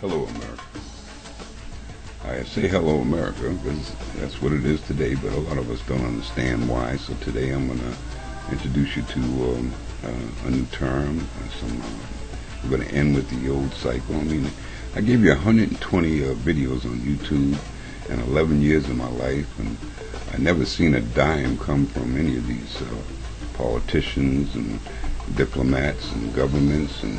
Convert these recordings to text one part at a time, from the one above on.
Hello, America. I say hello, America, because that's what it is today, but a lot of us don't understand why. So today I'm going to introduce you to a new term. We're going to end with the old cycle. I mean, I gave you 120 videos on YouTube in 11 years of my life, and I never seen a dime come from any of these politicians and diplomats and governments and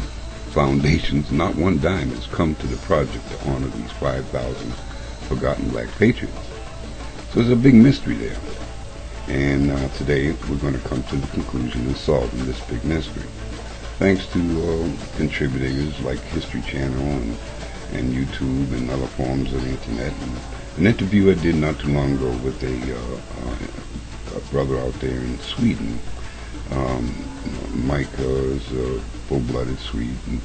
foundations. Not one dime has come to the project to honor these 5,000 forgotten black patriots. So there's a big mystery there. And today we're going to come to the conclusion of solving this big mystery. Thanks to contributors like History Channel and YouTube and other forms of the internet. And an interview I did not too long ago with a brother out there in Sweden. Mike is a full-blooded Swede, and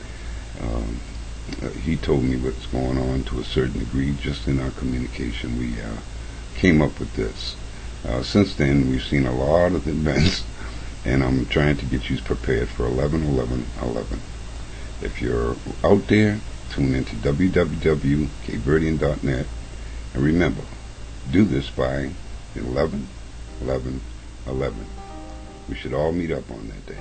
he told me what's going on to a certain degree. Just in our communication, we came up with this. Since then, we've seen a lot of events, and I'm trying to get you prepared for 11/11/11. If you're out there, tune into www.capeverdean.net, and remember, do this by 11/11/11. We should all meet up on that day.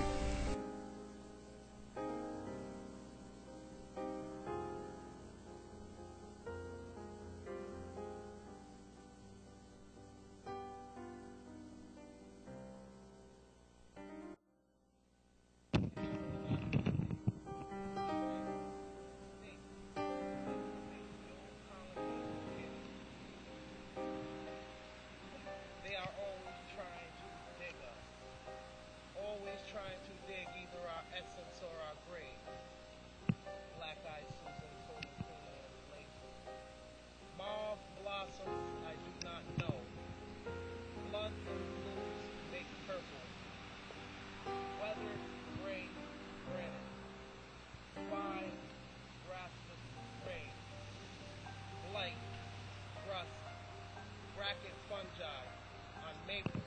Trying to dig either our essence or our grave. Black eyed Susan, Tony Kuna, and Lazy. Mauve blossoms I do not know. Blood and blues make purple. Weathered gray granite. Fine grassless rain. Blight, rust, bracket fungi on maple,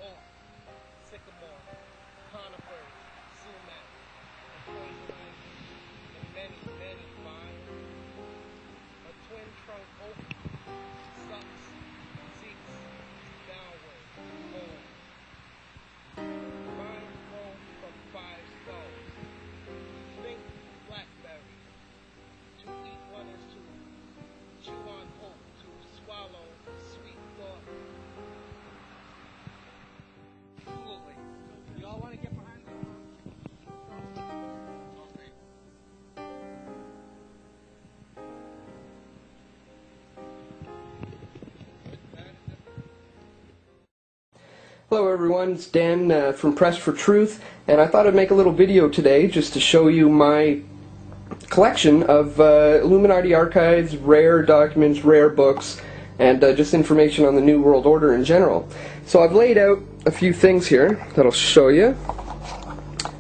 oak, sycamore, conifers, sumac, and poison ivy, and many, many vines. A twin trunk oak sucks, seeks, downward, home. Vines grow from 5 stones. Think blackberry. To eat one is to chew on hope, to swallow sweet thought. Absolutely. Y'all want to get behind the Hello everyone, it's Dan from Press for Truth, and I thought I'd make a little video today just to show you my collection of Illuminati archives, rare documents, rare books, and just information on the New World Order in general. So I've laid out a few things here that I'll show you.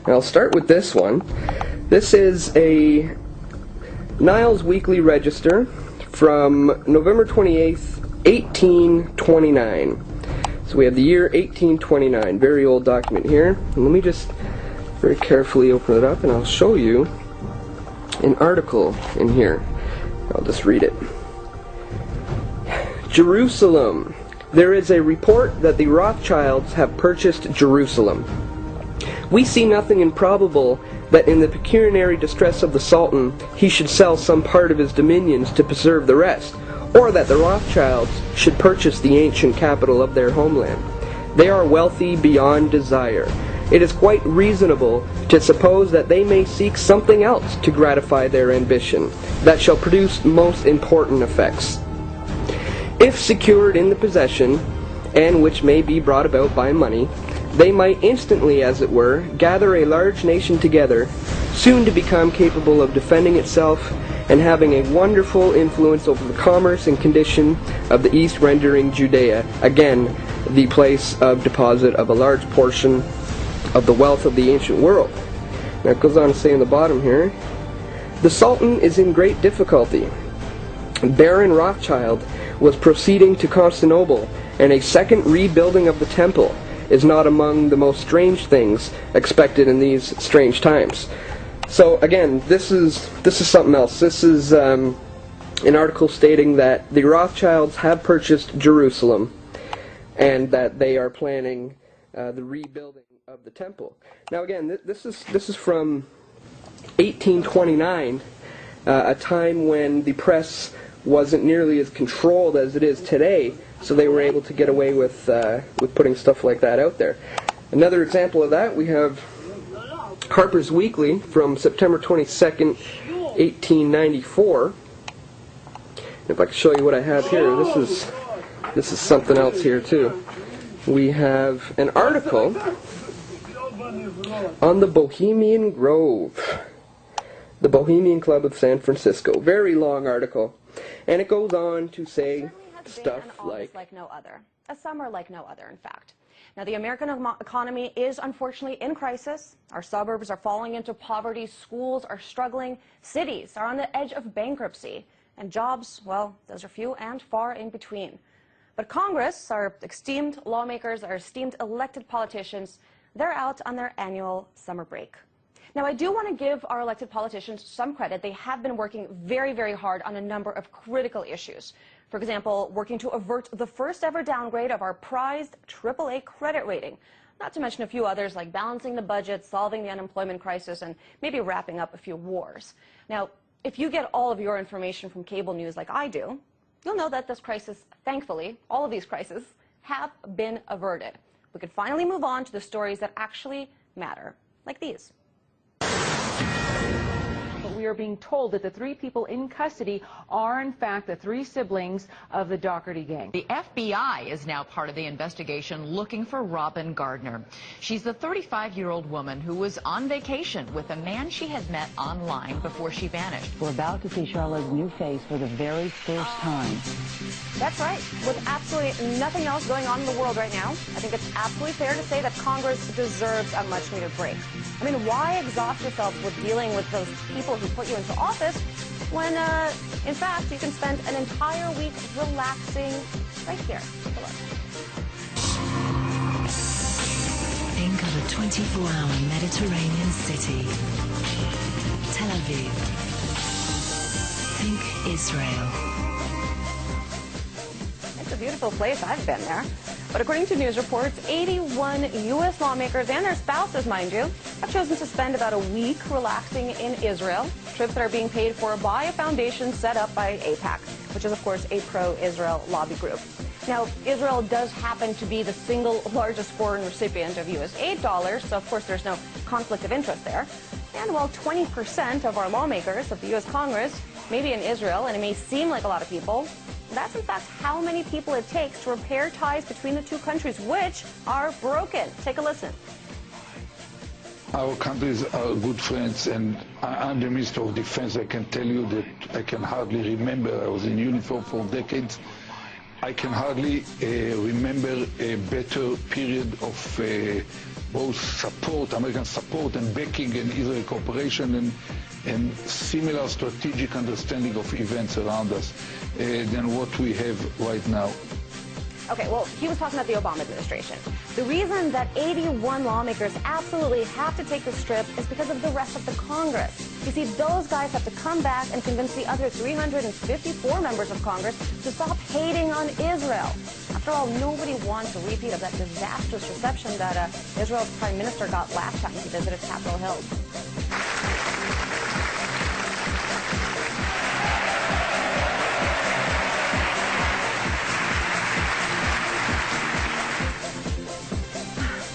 And I'll start with this one. This is a Niles Weekly Register from November 28th, 1829. So we have the year 1829, very old document here. And let me just very carefully open it up and I'll show you an article in here. I'll just read it. Jerusalem. There is a report that the Rothschilds have purchased Jerusalem. We see nothing improbable that in the pecuniary distress of the Sultan he should sell some part of his dominions to preserve the rest, or that the Rothschilds should purchase the ancient capital of their homeland. They are wealthy beyond desire. It is quite reasonable to suppose that they may seek something else to gratify their ambition that shall produce most important effects. If secured in the possession, and which may be brought about by money, they might instantly, as it were, gather a large nation together, soon to become capable of defending itself and having a wonderful influence over the commerce and condition of the East, rendering Judea, again, the place of deposit of a large portion of the wealth of the ancient world. Now it goes on to say in the bottom here, the Sultan is in great difficulty. Baron Rothschild was proceeding to Constantinople, and a second rebuilding of the temple is not among the most strange things expected in these strange times. So again, this is something else. This is an article stating that the Rothschilds have purchased Jerusalem, and that they are planning the rebuilding of the temple. Now again, this is from 1829, a time when the press wasn't nearly as controlled as it is today, so they were able to get away with putting stuff like that out there. Another example of that, we have Harper's Weekly from September 22nd, 1894. If I can show you what I have here, this is something else here too. We have an article on the Bohemian Grove, the Bohemian Club of San Francisco. Very long article, and it goes on to say stuff like no other, a summer like no other, in fact. Now, the American economy is unfortunately in crisis. Our suburbs are falling into poverty, schools are struggling, cities are on the edge of bankruptcy, and jobs, well, those are few and far in between. But Congress, our esteemed lawmakers, our esteemed elected politicians, they're out on their annual summer break. Now, I do want to give our elected politicians some credit. They have been working very, very hard on a number of critical issues. For example, working to avert the first ever downgrade of our prized AAA credit rating, not to mention a few others like balancing the budget, solving the unemployment crisis, and maybe wrapping up a few wars. Now, if you get all of your information from cable news like I do, you'll know that this crisis, thankfully, all of these crises, have been averted. We could finally move on to the stories that actually matter, like these. We are being told that the 3 people in custody are, in fact, the 3 siblings of the Doherty gang. The FBI is now part of the investigation looking for Robin Gardner. She's the 35-year-old woman who was on vacation with a man she had met online before she vanished. We're about to see Charlotte's new face for the very first time. That's right. With absolutely nothing else going on in the world right now, I think it's absolutely fair to say that Congress deserves a much-needed break. I mean, why exhaust yourself with dealing with those people who put you into office when, in fact, you can spend an entire week relaxing right here. Take a look. Think of a 24-hour Mediterranean city. Tel Aviv. Think Israel. It's a beautiful place. I've been there. But according to news reports, 81 U.S. lawmakers and their spouses, mind you, have chosen to spend about a week relaxing in Israel, trips that are being paid for by a foundation set up by AIPAC, which is, of course, a pro-Israel lobby group. Now, Israel does happen to be the single largest foreign recipient of U.S. aid dollars, so, of course, there's no conflict of interest there. And while 20% of our lawmakers of the U.S. Congress may be in Israel, and it may seem like a lot of people, that's in fact how many people it takes to repair ties between the two countries, which are broken. Take a listen. Our countries are good friends, and I'm the Minister of Defense. I can tell you that I can hardly remember. I was in uniform for decades. I can hardly remember a better period of both support, American support and backing and Israel cooperation and similar strategic understanding of events around us than what we have right now. Okay, well, he was talking about the Obama administration. The reason that 81 lawmakers absolutely have to take this trip is because of the rest of the Congress. You see, those guys have to come back and convince the other 354 members of Congress to stop hating on Israel. After all, nobody wants a repeat of that disastrous reception that Israel's prime minister got last time he visited Capitol Hill.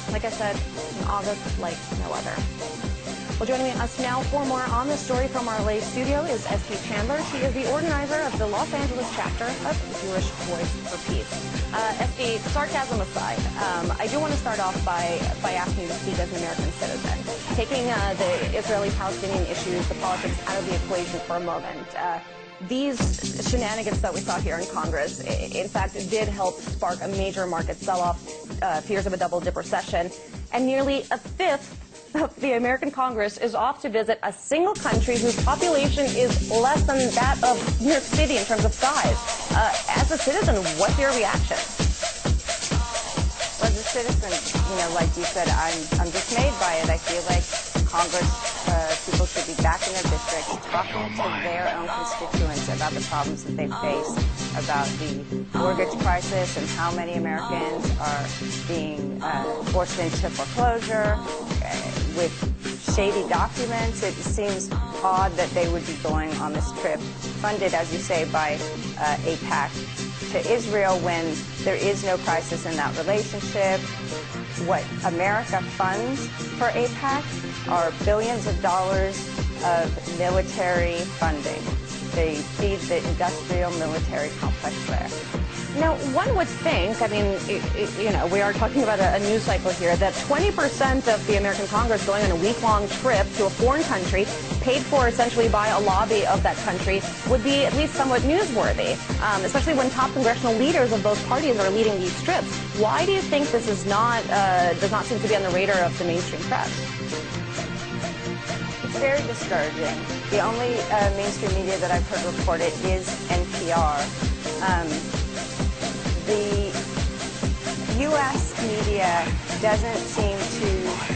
Like I said, in August like no other. Well, joining us now for more on this story from our LA studio is S.T. Chandler. She is the organizer of the Los Angeles chapter of Jewish Voice for Peace. S.T., sarcasm aside, I do want to start off by asking you to speak as an American citizen. Taking the Israeli-Palestinian issues, the politics out of the equation for a moment. These shenanigans that we saw here in Congress, in fact, did help spark a major market sell-off, fears of a double-dip recession, and nearly a fifth of the American Congress is off to visit a single country whose population is less than that of New York City in terms of size. As a citizen, what's your reaction? Well, as a citizen, like you said, I'm dismayed by it. I feel like Congress, people should be back in their districts, talking to their own constituents about the problems that they face, about the mortgage crisis and how many Americans are being forced into foreclosure with shady documents. It seems odd that they would be going on this trip, funded, as you say, by AIPAC, to Israel when there is no crisis in that relationship. What America funds for AIPAC are billions of dollars of military funding. They feed the industrial military complex there. Now, one would think, I mean, you know, we are talking about a news cycle here, that 20% of the American Congress going on a week-long trip to a foreign country, paid for essentially by a lobby of that country, would be at least somewhat newsworthy, especially when top congressional leaders of both parties are leading these trips. Why do you think this is not, does not seem to be on the radar of the mainstream press? It's very discouraging. The only mainstream media that I've heard report it is NPR. The U.S. media doesn't seem to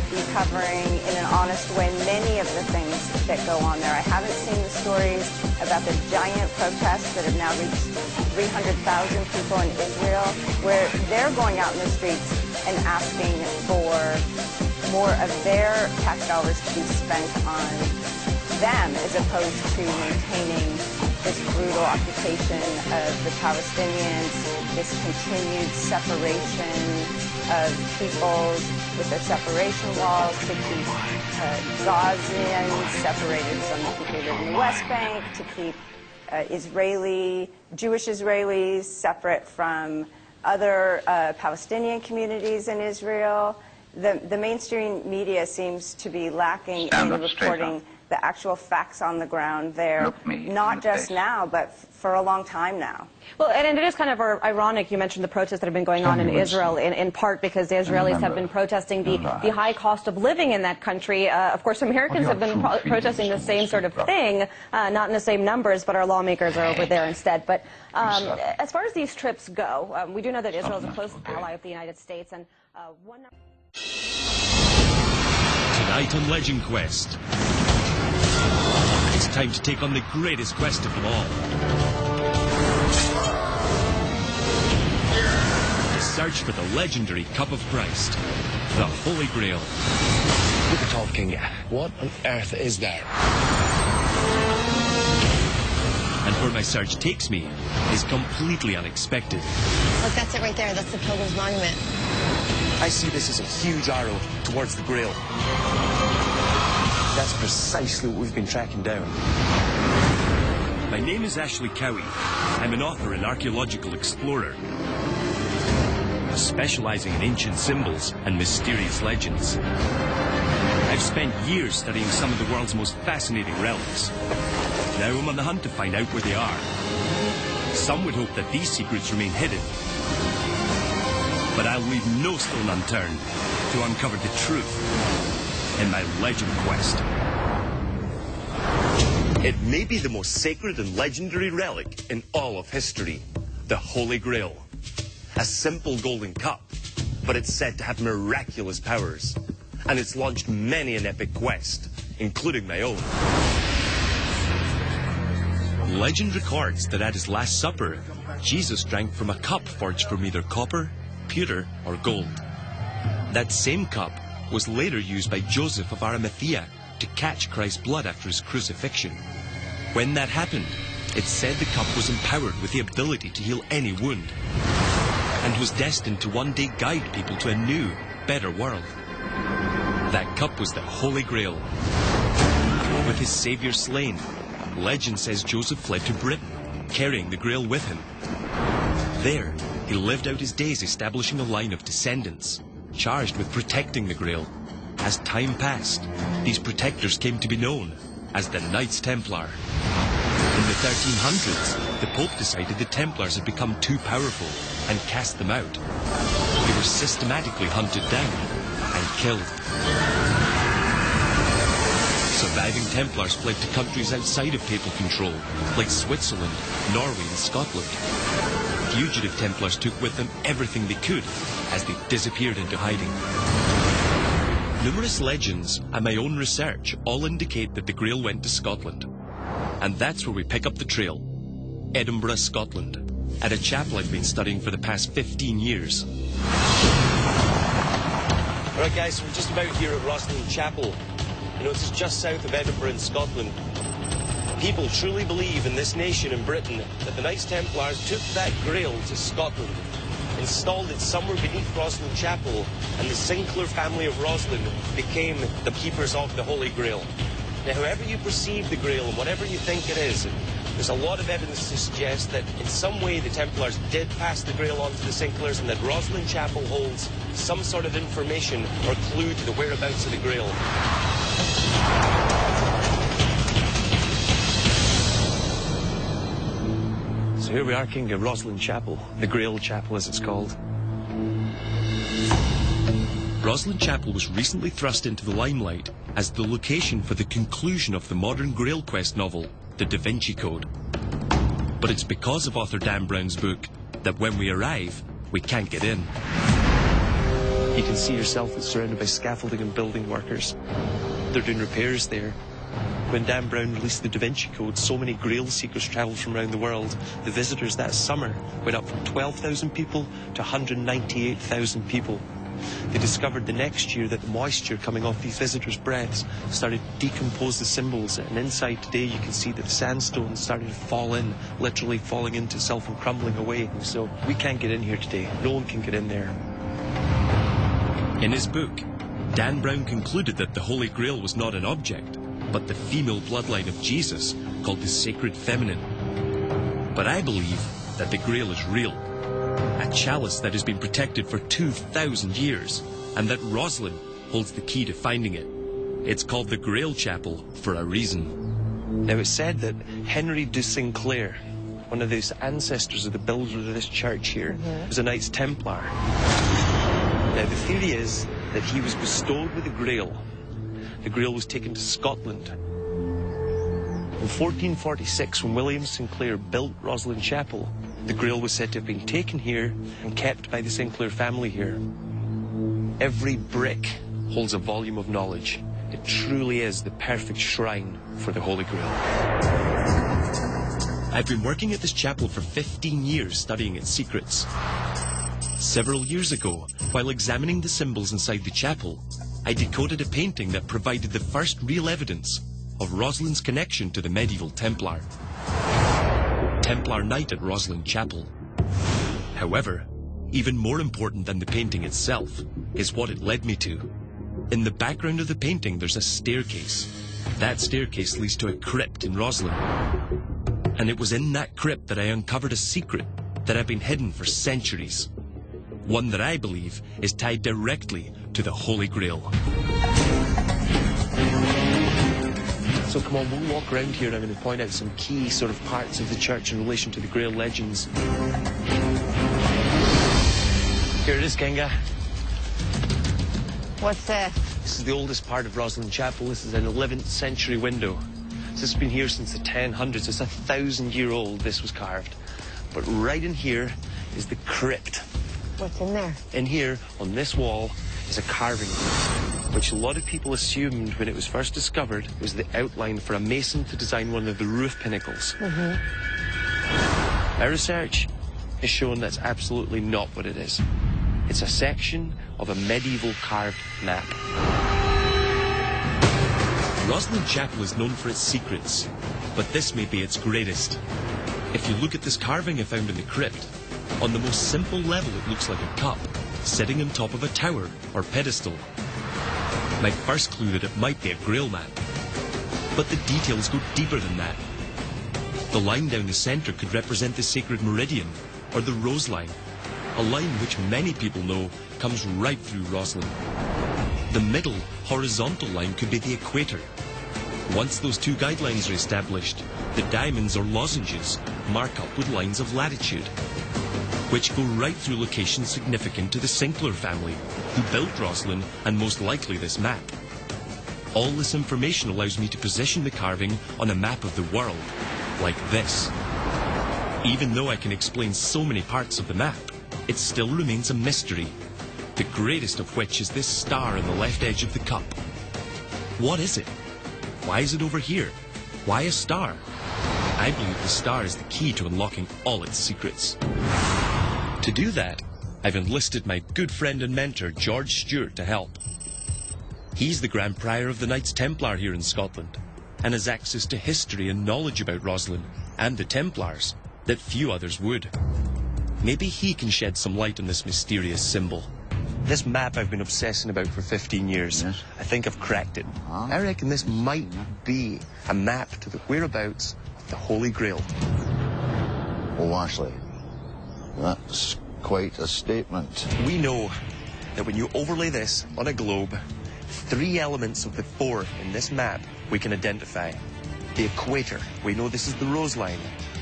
be covering in an honest way many of the things that go on there. I haven't seen the stories about the giant protests that have now reached 300,000 people in Israel, where they're going out in the streets and asking for more of their tax dollars to be spent on them as opposed to maintaining this brutal occupation of the Palestinians, this continued separation of peoples with their separation walls to keep Gazans separated from the people who live in the West Bank, to keep Jewish Israelis separate from other Palestinian communities in Israel. The mainstream media seems to be lacking in reporting the actual facts on the ground there, not just now, but for a long time now. Well, and it is kind of ironic you mentioned the protests that have been going on in Israel, in part because the Israelis have been protesting the high cost of living in that country. Of course, Americans have been protesting the same sort of thing, not in the same numbers, but our lawmakers are over there instead. But as far as these trips go, we do know that Israel is a close ally of the United States, and one... Tonight on Legend Quest, it's time to take on the greatest quest of them all. The search for the legendary Cup of Christ, the Holy Grail. We're talking, what on earth is that? And where my search takes me is completely unexpected. Look, that's it right there. That's the Pilgrim's Monument. I see this as a huge arrow towards the Grail. That's precisely what we've been tracking down. My name is Ashley Cowie. I'm an author and archaeological explorer, specializing in ancient symbols and mysterious legends. I've spent years studying some of the world's most fascinating relics. Now I'm on the hunt to find out where they are. Some would hope that these secrets remain hidden, but I'll leave no stone unturned to uncover the truth in my legend quest. It may be the most sacred and legendary relic in all of history, the Holy Grail. A simple golden cup, but it's said to have miraculous powers, and it's launched many an epic quest, including my own. Legend records that at his Last Supper, Jesus drank from a cup forged from either copper, pewter, or gold. That same cup was later used by Joseph of Arimathea to catch Christ's blood after his crucifixion. When that happened, it's said the cup was empowered with the ability to heal any wound, and was destined to one day guide people to a new, better world. That cup was the Holy Grail. With his Savior slain, legend says Joseph fled to Britain, carrying the Grail with him. There, he lived out his days establishing a line of descendants, charged with protecting the Grail. As time passed, these protectors came to be known as the Knights Templar. In the 1300s, the Pope decided the Templars had become too powerful and cast them out. They were systematically hunted down and killed. Surviving Templars fled to countries outside of papal control, like Switzerland, Norway, and Scotland. Fugitive Templars took with them everything they could as they disappeared into hiding. Numerous legends and my own research all indicate that the Grail went to Scotland. And that's where we pick up the trail. Edinburgh, Scotland, at a chapel I've been studying for the past 15 years. Right guys, so we're just about here at Roslin Chapel. You know, this is just south of Edinburgh in Scotland. People truly believe in this nation in Britain that the Knights Templars took that Grail to Scotland, installed it somewhere beneath Roslin Chapel, and the Sinclair family of Roslin became the keepers of the Holy Grail. Now, however you perceive the Grail and whatever you think it is, there's a lot of evidence to suggest that in some way the Templars did pass the Grail on to the Sinclairs and that Roslin Chapel holds some sort of information or clue to the whereabouts of the Grail. So here we are, King, of Roslin Chapel, the Grail Chapel as it's called. Roslin Chapel was recently thrust into the limelight as the location for the conclusion of the modern Grail Quest novel, The Da Vinci Code. But it's because of author Dan Brown's book that when we arrive, we can't get in. You can see yourself, it's surrounded by scaffolding and building workers. They're doing repairs there. When Dan Brown released the Da Vinci Code, so many Grail seekers travelled from around the world. The visitors that summer went up from 12,000 people to 198,000 people. They discovered the next year that the moisture coming off these visitors' breaths started to decompose the symbols, and inside today you can see that the sandstone started to fall in, literally falling into itself and crumbling away. So we can't get in here today. No one can get in there. In his book, Dan Brown concluded that the Holy Grail was not an object, but the female bloodline of Jesus, called the Sacred Feminine. But I believe that the Grail is real, a chalice that has been protected for 2,000 years, and that Roslin holds the key to finding it. It's called the Grail Chapel for a reason. Now, it's said that Henry de Sinclair, one of those ancestors of the builder of this church here, was a Knights Templar. Now, the theory is that he was bestowed with the Grail. The Grail was taken to Scotland. In 1446, when William Sinclair built Roslin Chapel, the Grail was said to have been taken here and kept by the Sinclair family here. Every brick holds a volume of knowledge. It truly is the perfect shrine for the Holy Grail. I've been working at this chapel for 15 years studying its secrets. Several years ago, while examining the symbols inside the chapel, I decoded a painting that provided the first real evidence of Roslin's connection to the medieval Templar. Templar Knight at Roslin Chapel. However, even more important than the painting itself is what it led me to. In the background of the painting, there's a staircase. That staircase leads to a crypt in Roslin. And it was in that crypt that I uncovered a secret that had been hidden for centuries. One that I believe is tied directly to the Holy Grail. So come on, we'll walk around here and I'm going to point out some key sort of parts of the church in relation to the Grail legends. Here it is, Kenga. What's this? This is the oldest part of Roslin Chapel. This is an 11th century window. This has been here since the 1000s. It's 1,000-year-old this was carved. But right in here is the crypt. What's in there? In here, on this wall, is a carving, which a lot of people assumed when it was first discovered was the outline for a mason to design one of the roof pinnacles. Our research has shown that's absolutely not what it is. It's a section of a medieval carved map. Roslin Chapel is known for its secrets, but this may be its greatest. If you look at this carving I found in the crypt, on the most simple level it looks like a cup, sitting on top of a tower or pedestal. My first clue that it might be a Grail map. But the details go deeper than that. The line down the centre could represent the sacred meridian, or the rose line, a line which many people know comes right through Roslin. The middle, horizontal line could be the equator. Once those two guidelines are established, the diamonds or lozenges mark up with lines of latitude, which go right through locations significant to the Sinclair family, who built Roslin and most likely this map. All this information allows me to position the carving on a map of the world, like this. Even though I can explain so many parts of the map, it still remains a mystery. the greatest of which is this star on the left edge of the cup. What is it? Why is it over here? Why a star? I believe the star is the key to unlocking all its secrets. To do that, I've enlisted my good friend and mentor, George Stewart, to help. He's the Grand Prior of the Knights Templar here in Scotland, and has access to history and knowledge about Rosslyn and the Templars that few others would. Maybe he can shed some light on this mysterious symbol. This map I've been obsessing about for 15 years. Yes. I think I've cracked it. I reckon this might be a map to the whereabouts of the Holy Grail. Oh, Ashley, that's quite a statement. We know that when you overlay this on a globe, 3 elements of the 4 in this map we can identify. The equator, we know this is the rose line.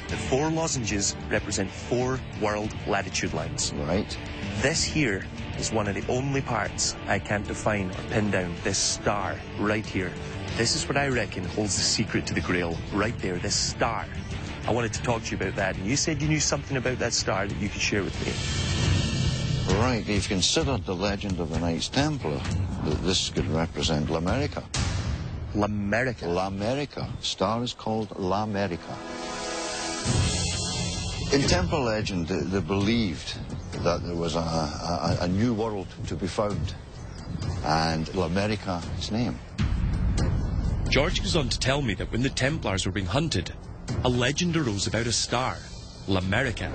The 4 lozenges represent 4 world latitude lines. Right. This here is one of the only parts I can't define or pin down. This star right here. This is what I reckon holds the secret to the Grail. Right there, this star. I wanted to talk to you about that, and you said you knew something about that star that you could share with me. Right, you've considered the legend of the Knights Templar, that this could represent L'America. L'America? L'America. Star is called L'America. In Templar legend, they believed that there was a new world to be found, and L'America is named. George goes on to tell me that when the Templars were being hunted, a legend arose about a star, L'America,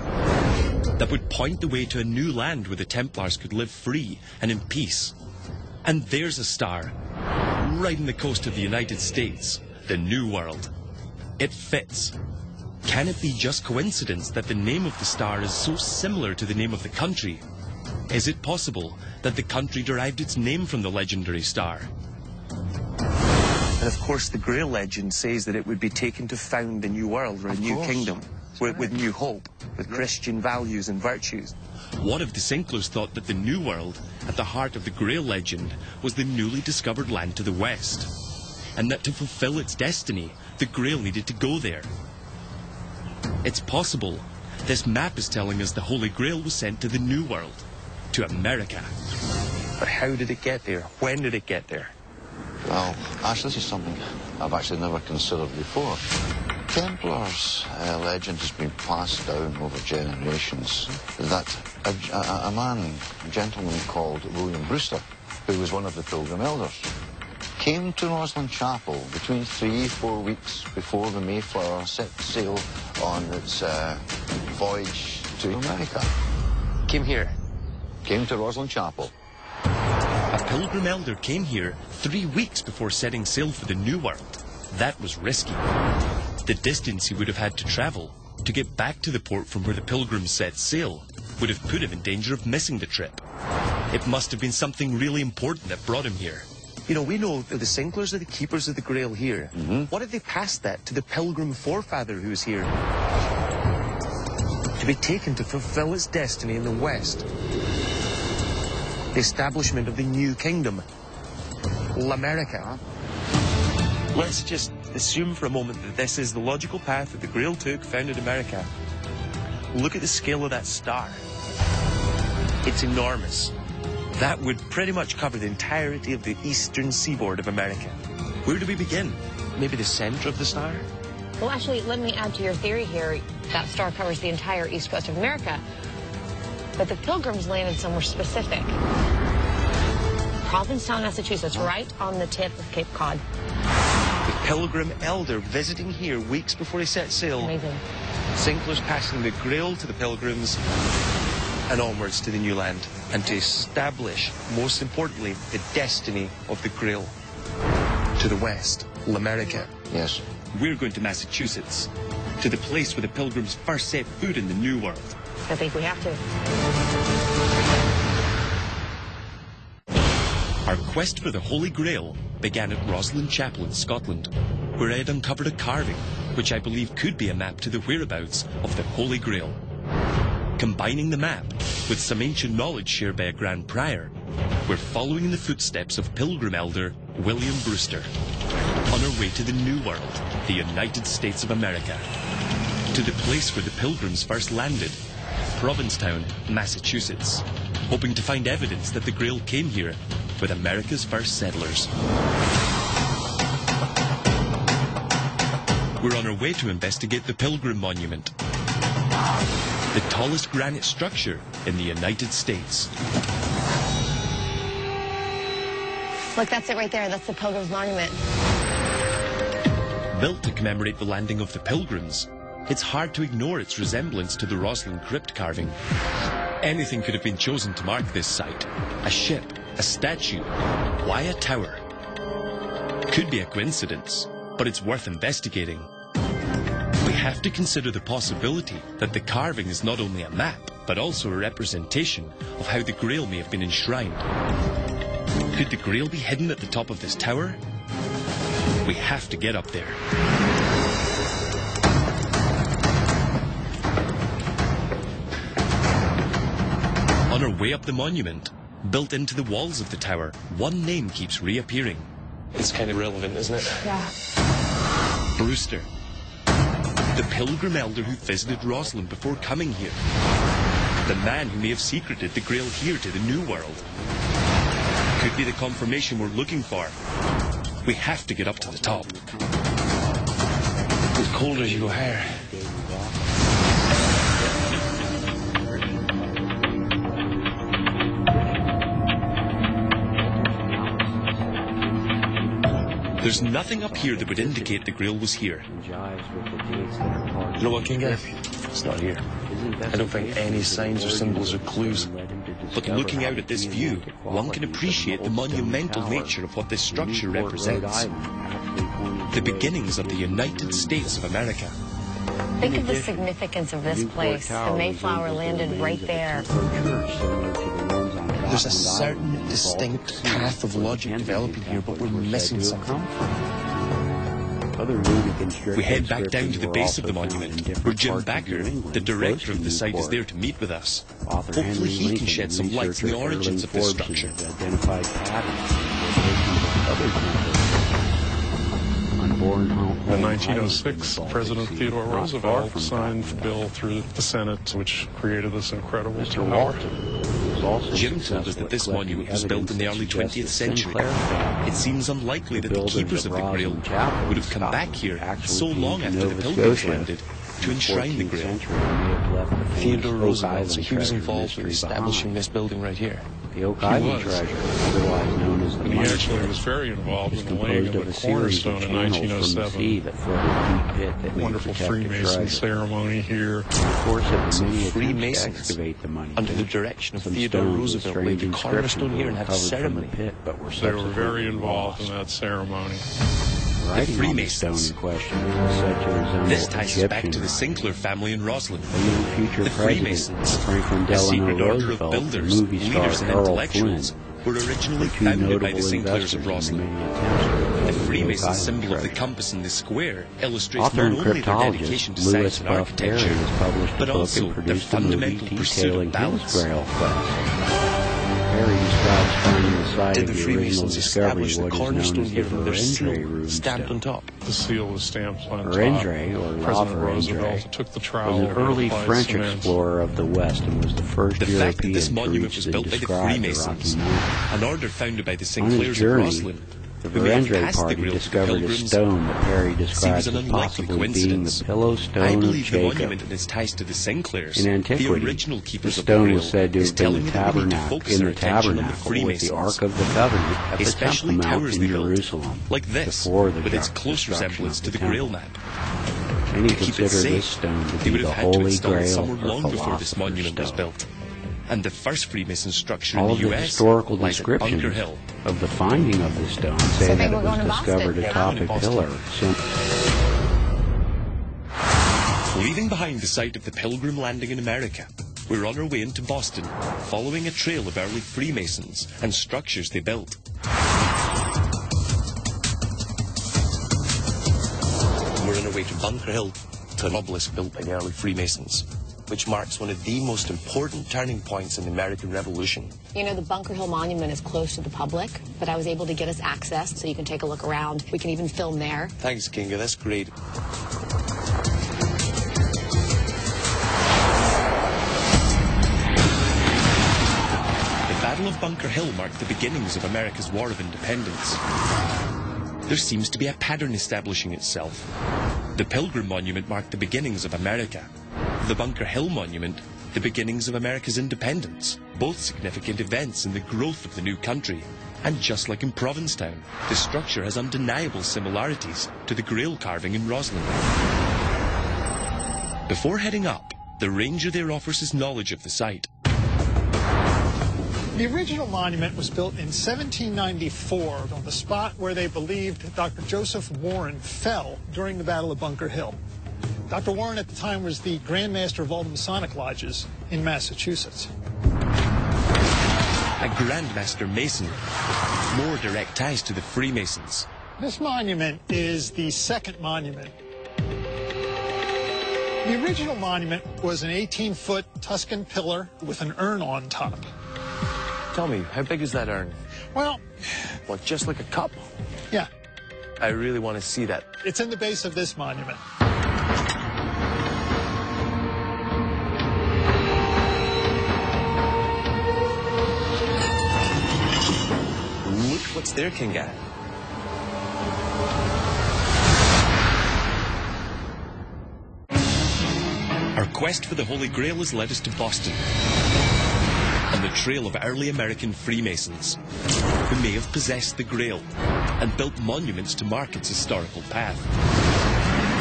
that would point the way to a new land where the Templars could live free and in peace. And there's a star, right on the coast of the United States, the New World. It fits. Can it be just coincidence that the name of the star is so similar to the name of the country? Is it possible that the country derived its name from the legendary star? And of course the Grail legend says that it would be taken to found a new world or a new kingdom with new hope, with Christian values and virtues. What if the Sinklers thought that the New World, at the heart of the Grail legend, was the newly discovered land to the west? And that to fulfill its destiny, the Grail needed to go there? It's possible. This map is telling us the Holy Grail was sent to the New World, to America. But how did it get there? When did it get there? Well, Ash, this is something I've actually never considered before. Templars legend has been passed down over generations that a man, a gentleman called William Brewster, who was one of the Pilgrim Elders, came to Rosslyn Chapel between 3-4 weeks before the Mayflower set sail on its voyage to America. Came here? Came to Rosslyn Chapel. A Pilgrim Elder came here 3 weeks before setting sail for the New World. That was risky. The distance he would have had to travel to get back to the port from where the Pilgrims set sail would have put him in danger of missing the trip. It must have been something really important that brought him here. You know, we know that the Sinklers are the keepers of the Grail here. What if they passed that to the Pilgrim forefather who was here? To be taken to fulfill its destiny in the West. The establishment of the new kingdom. L'America. Let's just assume for a moment that this is the logical path that the Grail took, founded America. Look at the scale of that star. It's enormous. That would pretty much cover the entirety of the eastern seaboard of America. Where do we begin? Maybe the center of the star? Well, actually, let me add to your theory here. That star covers the entire east coast of America. But the Pilgrims landed somewhere specific. Provincetown, Massachusetts, right on the tip of Cape Cod. The Pilgrim Elder visiting here weeks before he set sail. Amazing. Sinklers passing the Grail to the Pilgrims and onwards to the new land, and to establish, most importantly, the destiny of the Grail. To the west, L'America. Yes. We're going to Massachusetts, to the place where the Pilgrims first set foot in the New World. I think we have to. Our quest for the Holy Grail began at Rosslyn Chapel in Scotland, where I had uncovered a carving, which I believe could be a map to the whereabouts of the Holy Grail. Combining the map with some ancient knowledge shared by a Grand Prior, we're following in the footsteps of Pilgrim Elder William Brewster on our way to the New World, the United States of America, to the place where the Pilgrims first landed Provincetown, Massachusetts, hoping to find evidence that the Grail came here with America's first settlers. We're on our way to investigate the Pilgrim Monument, the tallest granite structure in the United States. Look, that's it right there. That's the Pilgrims Monument. Built to commemorate the landing of the Pilgrims, it's hard to ignore its resemblance to the Roslyn crypt carving. Anything could have been chosen to mark this site. A ship, a statue, why a tower? Could be a coincidence, but it's worth investigating. We have to consider the possibility that the carving is not only a map, but also a representation of how the Grail may have been enshrined. Could the Grail be hidden at the top of this tower? We have to get up there. On our way up the monument, built into the walls of the tower, one name keeps reappearing. It's kind of relevant, isn't it? Yeah. Brewster. The pilgrim elder who visited Roslyn before coming here. The man who may have secreted the Grail here to the New World. Could be the confirmation we're looking for. We have to get up to the top. It's colder as you go higher. There's nothing up here that would indicate the Grail was here. You know what, Kinga? It's not here. I don't find any signs or symbols or clues. But looking out at this view, one can appreciate the monumental nature of what this structure represents. The beginnings of the United States of America. Think of the significance of this place. The Mayflower landed right there. There's a certain distinct path of logic developing here, but we're missing something. We head back down to the base of the monument, where Jim Backer, the director of the site, is there to meet with us. Hopefully he can shed some light on the origins of this structure. In 1906, President Theodore Roosevelt signed the bill through the Senate, which created this incredible tower. Jim told us that this monument was built in the early 20th century. It seems unlikely that the keepers of the Grail would have come back here so long after the Pilgrims landed to enshrine the Grail. Theodore Roosevelt, so he was involved with establishing this building right here. The Oak Island treasure, otherwise known as the He actually was very involved in the laying of the cornerstone in 1907. Wonderful Freemason ceremony here. Some Freemasons, under the direction of Theodore Roosevelt, laid the cornerstone here and had a ceremony. They were very involved in that ceremony. The Freemasons. This ties us back to the Sinclair family in Roslyn. The Freemasons, a secret order of builders, leaders and intellectuals, were originally founded by the Sinclairs of Roslyn. The Freemason symbol of the compass in the square illustrates not only their dedication to science and architecture, but also their fundamental pursuit of balance. Did the Freemasons establish the cornerstone here with their seal stamped on top? The seal was stamped on top. President Roosevelt took the trowel was an early French explorer of the West and was the first the European fact that this monument was built by the Freemasons, an order founded by the Sinclairs of Roslyn, the Verendrye party discovered a stone that Perry described as possibly being the pillow stone I of believe the Jacob. monument and its ties to the Sinclairs, In antiquity, the original the keepers of the stone Grail, was said to is have been telling the me that we need to tabernacle focus in our the attention on the tabernacle with the Freemasons, Ark of the Covenant at the especially Temple Mount towers in they built, Jerusalem, like this, before the with its close destruction resemblance of to the temple. Grail map. Many To keep it consider this safe, stone to they be would the have had to Holy install it Grail somewhere or long before this Philosopher's monument was Stone. built. And the first Freemason structure All in of the the U.S. historical lies at Bunker descriptions Hill. of the finding of the stone say So that it we're going was to Boston. discovered Yeah, atop I'm in a Boston. pillar. Leaving behind the site of the Pilgrim landing in America, we're on our way into Boston, following a trail of early Freemasons and structures they built. We're on our way to Bunker Hill, to an obelisk built by the early Freemasons, which marks one of the most important turning points in the American Revolution. You know, the Bunker Hill Monument is close to the public, but I was able to get us access so you can take a look around. We can even film there. Thanks, Kinga, that's great. Battle of Bunker Hill marked the beginnings of America's War of Independence. There seems to be a pattern establishing itself. The Pilgrim Monument marked the beginnings of America. The Bunker Hill Monument, the beginnings of America's independence. Both significant events in the growth of the new country. And just like in Provincetown, the structure has undeniable similarities to the Grail carving in Roslin. Before heading up, the ranger there offers his knowledge of the site. The original monument was built in 1794 on the spot where they believed Dr. Joseph Warren fell during the Battle of Bunker Hill. Dr. Warren at the time was the Grand Master of all the Masonic lodges in Massachusetts. A Grandmaster Mason, more direct ties to the Freemasons. This monument is the second monument. The original monument was an 18-foot Tuscan pillar with an urn on top. Tell me, how big is that urn? Well... What, just like a cup? Yeah. I really want to see that. It's in the base of this monument. Look what's there, King Guy. Our quest for the Holy Grail has led us to Boston, on the trail of early American Freemasons, who may have possessed the Grail and built monuments to mark its historical path.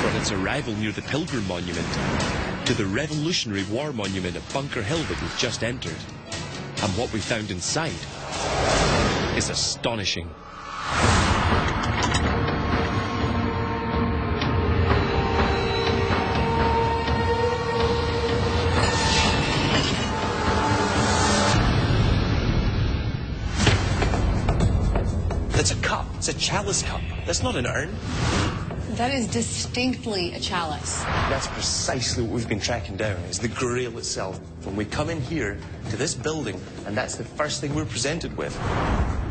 From its arrival near the Pilgrim Monument to the Revolutionary War Monument at Bunker Hill that we've just entered. And what we found inside is astonishing. That's a cup. It's a chalice cup. That's not an urn. That is distinctly a chalice. That's precisely what we've been tracking down, is the Grail itself. When we come in here to this building, and that's the first thing we're presented with.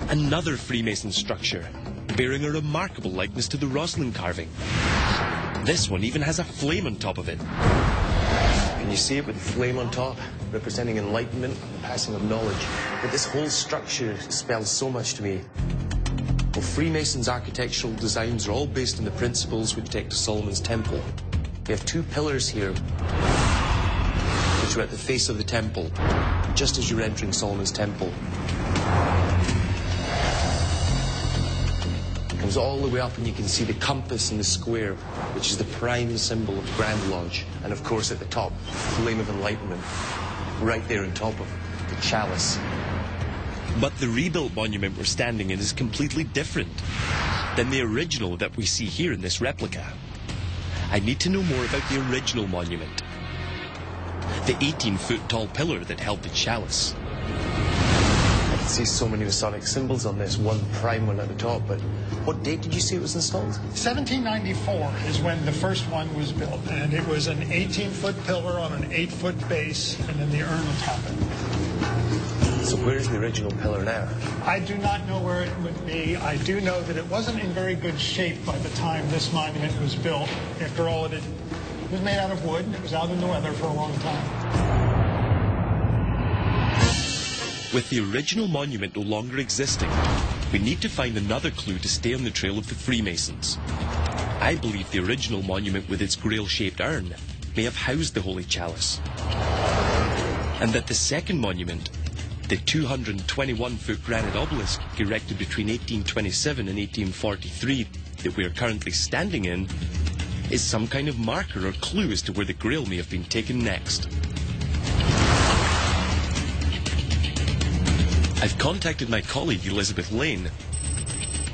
Another Freemason structure, bearing a remarkable likeness to the Roslin carving. This one even has a flame on top of it. Can you see it with the flame on top, representing enlightenment and the passing of knowledge? But this whole structure spells so much to me. Well, Freemasons' architectural designs are all based on the principles we take to Solomon's Temple. We have two pillars here, which are at the face of the temple, just as you're entering Solomon's Temple. It comes all the way up and you can see the compass and the square, which is the prime symbol of Grand Lodge. And of course at the top, Flame of Enlightenment, right there on top of the chalice. But the rebuilt monument we're standing in is completely different than the original that we see here in this replica. I need to know more about the original monument. The 18-foot tall pillar that held the chalice. I can see so many Masonic symbols on this, one prime one at the top, but what date did you say it was installed? 1794 is when the first one was built, and it was an 18-foot pillar on an 8-foot base, and then the urn on top of it. So where's the original pillar now? I do not know where it would be. I do know that it wasn't in very good shape by the time this monument was built. After all, it was made out of wood, and it was out in the weather for a long time. With the original monument no longer existing, we need to find another clue to stay on the trail of the Freemasons. I believe the original monument with its grail-shaped urn may have housed the Holy Chalice, and that the second monument, the 221-foot granite obelisk erected between 1827 and 1843 that we are currently standing in, is some kind of marker or clue as to where the Grail may have been taken next. I've contacted my colleague Elizabeth Lane,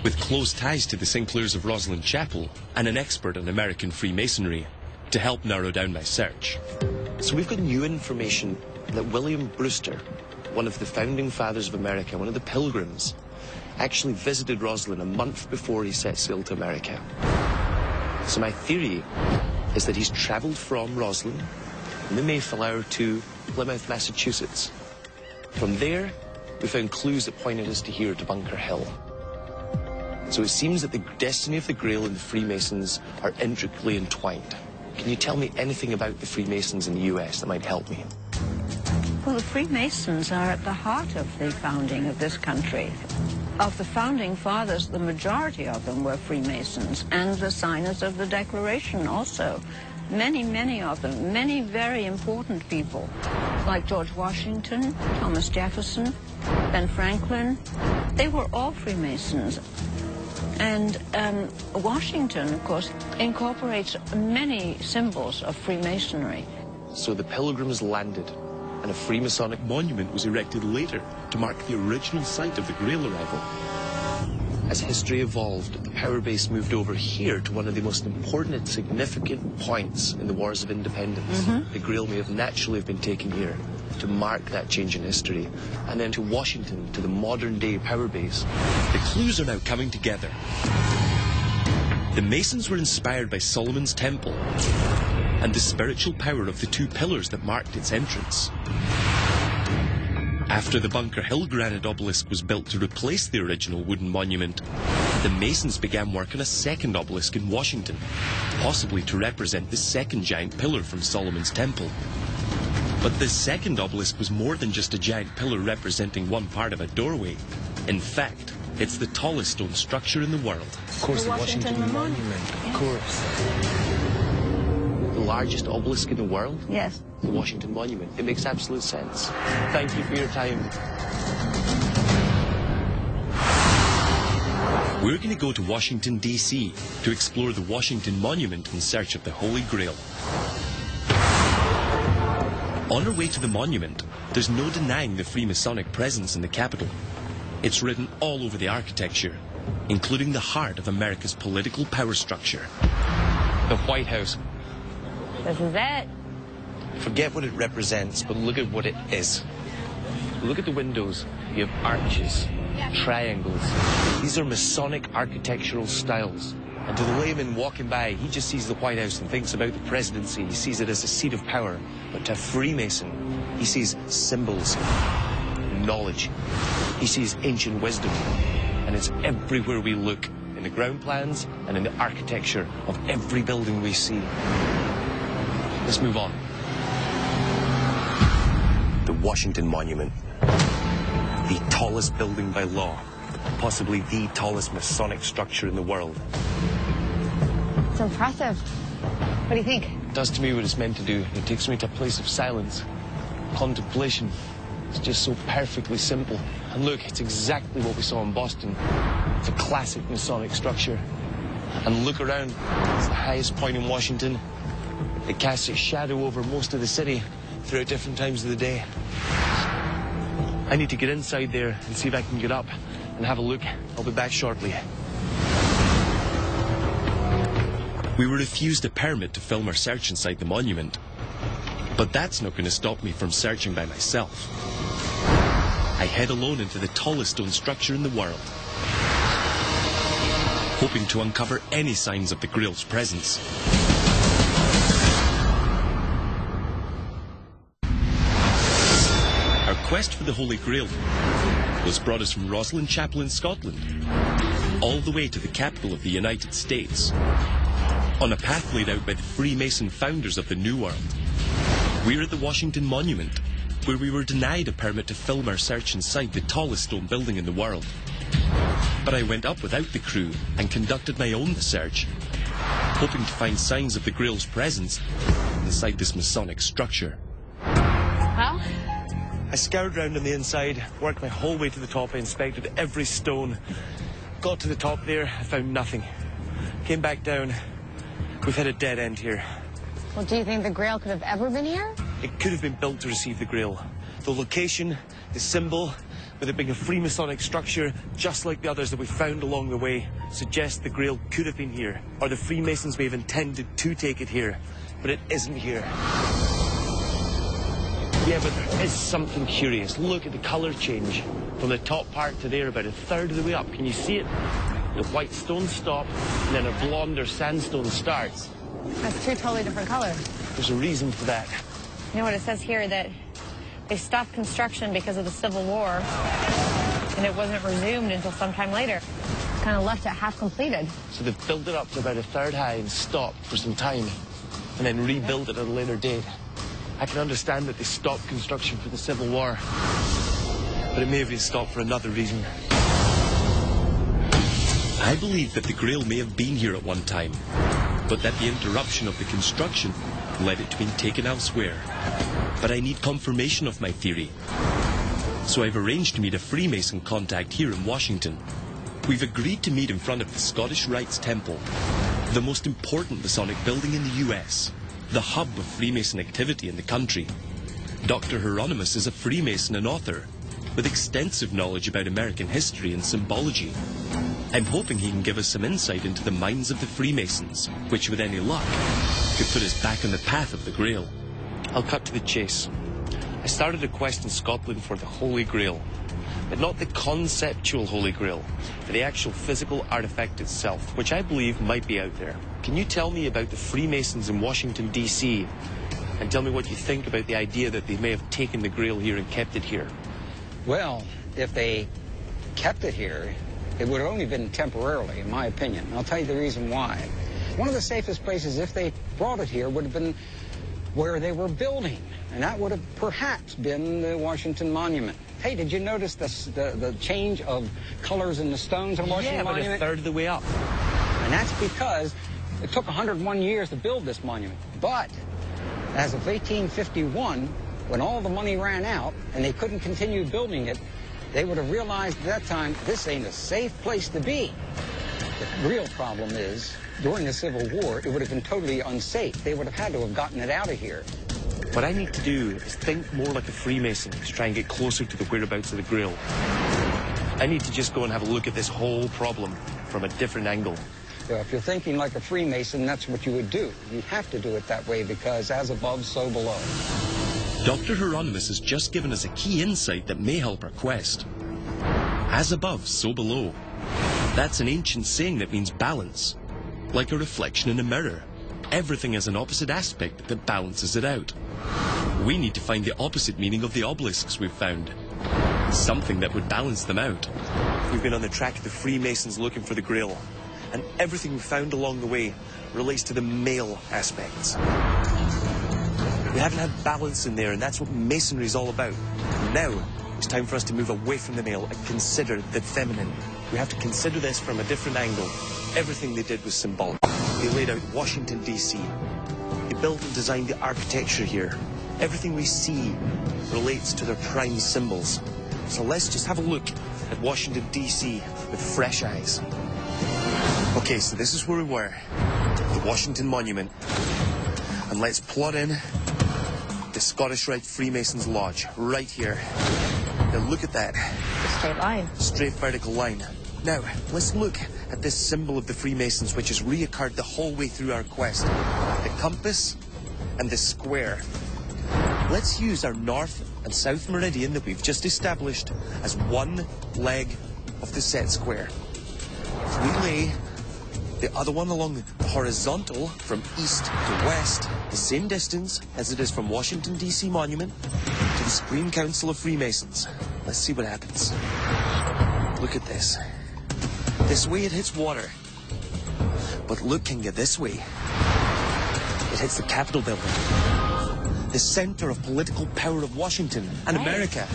with close ties to the Sinclairs of Roslin Chapel and an expert on American Freemasonry, to help narrow down my search. So we've got new information that William Brewster, one of the founding fathers of America, one of the Pilgrims, actually visited Roslin a month before he set sail to America. So my theory is that he's travelled from Roslin in the Mayflower to Plymouth, Massachusetts. From there, we found clues that pointed us to here, to Bunker Hill. So it seems that the destiny of the Grail and the Freemasons are intricately entwined. Can you tell me anything about the Freemasons in the US that might help me? Well, the Freemasons are at the heart of the founding of this country. Of the founding fathers, the majority of them were Freemasons, and the signers of the Declaration also. Many, many of them, many very important people, like George Washington, Thomas Jefferson, Ben Franklin. They were all Freemasons. And Washington, of course, incorporates many symbols of Freemasonry. So the Pilgrims landed, and a Freemasonic monument was erected later to mark the original site of the Grail arrival. As history evolved, the power base moved over here to one of the most important and significant points in the Wars of Independence. The Grail may have naturally been taken here to mark that change in history, and then to Washington, to the modern-day power base. The clues are now coming together. The Masons were inspired by Solomon's Temple and the spiritual power of the two pillars that marked its entrance. After the Bunker Hill granite obelisk was built to replace the original wooden monument, the Masons began work on a second obelisk in Washington, possibly to represent the second giant pillar from Solomon's Temple. But this second obelisk was more than just a giant pillar representing one part of a doorway. In fact, it's the tallest stone structure in the world. Of course, the Washington Monument, of course. The largest obelisk in the world? Yes. The Washington Monument. It makes absolute sense. Thank you for your time. We're going to go to Washington, D.C. to explore the Washington Monument in search of the Holy Grail. On our way to the monument, there's no denying the Freemasonic presence in the Capitol. It's written all over the architecture, including the heart of America's political power structure. The White House. This is it. Forget what it represents, but look at what it is. Look at the windows. You have arches, triangles. These are Masonic architectural styles. And to the layman walking by, he just sees the White House and thinks about the presidency. He sees it as a seat of power. But to a Freemason, he sees symbols, knowledge. He sees ancient wisdom. And it's everywhere we look, in the ground plans and in the architecture of every building we see. Let's move on. The Washington Monument. The tallest building by law. Possibly the tallest Masonic structure in the world. It's impressive. What do you think? It does to me what it's meant to do. It takes me to a place of silence, contemplation. It's just so perfectly simple. And look, it's exactly what we saw in Boston. It's a classic Masonic structure. And look around. It's the highest point in Washington. It casts its shadow over most of the city throughout different times of the day. I need to get inside there and see if I can get up and have a look. I'll be back shortly. We were refused a permit to film our search inside the monument. But that's not going to stop me from searching by myself. I head alone into the tallest stone structure in the world, hoping to uncover any signs of the Grail's presence. Our quest for the Holy Grail was brought us from Roslin Chapel in Scotland, all the way to the capital of the United States, on a path laid out by the Freemason founders of the New World. We're at the Washington Monument, where we were denied a permit to film our search inside the tallest stone building in the world. But I went up without the crew and conducted my own search, hoping to find signs of the Grail's presence inside this Masonic structure. Well? I scoured around on the inside, worked my whole way to the top, I inspected every stone. Got to the top there, I found nothing. Came back down. We've hit a dead end here. Well, do you think the Grail could have ever been here? It could have been built to receive the Grail. The location, the symbol, with it being a Freemasonic structure, just like the others that we found along the way, suggests the Grail could have been here, or the Freemasons may have intended to take it here, but it isn't here. Yeah, but there is something curious. Look at the colour change from the top part to there, about a third of the way up. Can you see it? The white stones stop, and then a blonde or sandstone starts. That's two totally different colors. There's a reason for that. You know what it says here, that they stopped construction because of the Civil War, and it wasn't resumed until sometime later. Kind of left it half completed. So they've built it up to about a third high and stopped for some time, and then rebuilt it at a later date. I can understand that they stopped construction for the Civil War, but it may have been stopped for another reason. I believe that the Grail may have been here at one time, but that the interruption of the construction led it to being taken elsewhere. But I need confirmation of my theory. So I've arranged to meet a Freemason contact here in Washington. We've agreed to meet in front of the Scottish Rites Temple, the most important Masonic building in the US, the hub of Freemason activity in the country. Dr. Hieronymus is a Freemason and author, with extensive knowledge about American history and symbology. I'm hoping he can give us some insight into the minds of the Freemasons, which with any luck, could put us back on the path of the Grail. I'll cut to the chase. I started a quest in Scotland for the Holy Grail, but not the conceptual Holy Grail, but the actual physical artifact itself, which I believe might be out there. Can you tell me about the Freemasons in Washington, D.C., and tell me what you think about the idea that they may have taken the Grail here and kept it here? Well, if they kept it here, it would have only been temporarily, in my opinion. And I'll tell you the reason why. One of the safest places, if they brought it here, would have been where they were building. And that would have perhaps been the Washington Monument. Hey, did you notice the change of colors in the stones on Washington Monument? Yeah, but a third of the way up. And that's because it took 101 years to build this monument. But as of 1851, when all the money ran out and they couldn't continue building it, they would have realized at that time, this ain't a safe place to be. The real problem is, during the Civil War, it would have been totally unsafe. They would have had to have gotten it out of here. What I need to do is think more like a Freemason to try and get closer to the whereabouts of the Grail. I need to just go and have a look at this whole problem from a different angle. Yeah, if you're thinking like a Freemason, that's what you would do. You have to do it that way because as above, so below. Dr. Hieronymus has just given us a key insight that may help our quest. As above, so below. That's an ancient saying that means balance. Like a reflection in a mirror. Everything has an opposite aspect that balances it out. We need to find the opposite meaning of the obelisks we've found. Something that would balance them out. We've been on the track of the Freemasons looking for the Grail, and everything we found along the way relates to the male aspects. We haven't had balance in there, and that's what Masonry is all about. Now, it's time for us to move away from the male and consider the feminine. We have to consider this from a different angle. Everything they did was symbolic. They laid out Washington, D.C. They built and designed the architecture here. Everything we see relates to their prime symbols. So let's just have a look at Washington, D.C. with fresh eyes. Okay, so this is where we were. The Washington Monument. And let's plot in the Scottish Rite Freemasons Lodge, right here. Now look at that. Straight line. Straight vertical line. Now, let's look at this symbol of the Freemasons, which has reoccurred the whole way through our quest. The compass and the square. Let's use our north and south meridian that we've just established as one leg of the set square. We lay the other one along the horizontal from east to west, the same distance as it is from Washington, D.C. Monument to the Supreme Council of Freemasons. Let's see what happens. Look at this. This way it hits water. But look, Kinga, this way. It hits the Capitol building. The center of political power of Washington and America.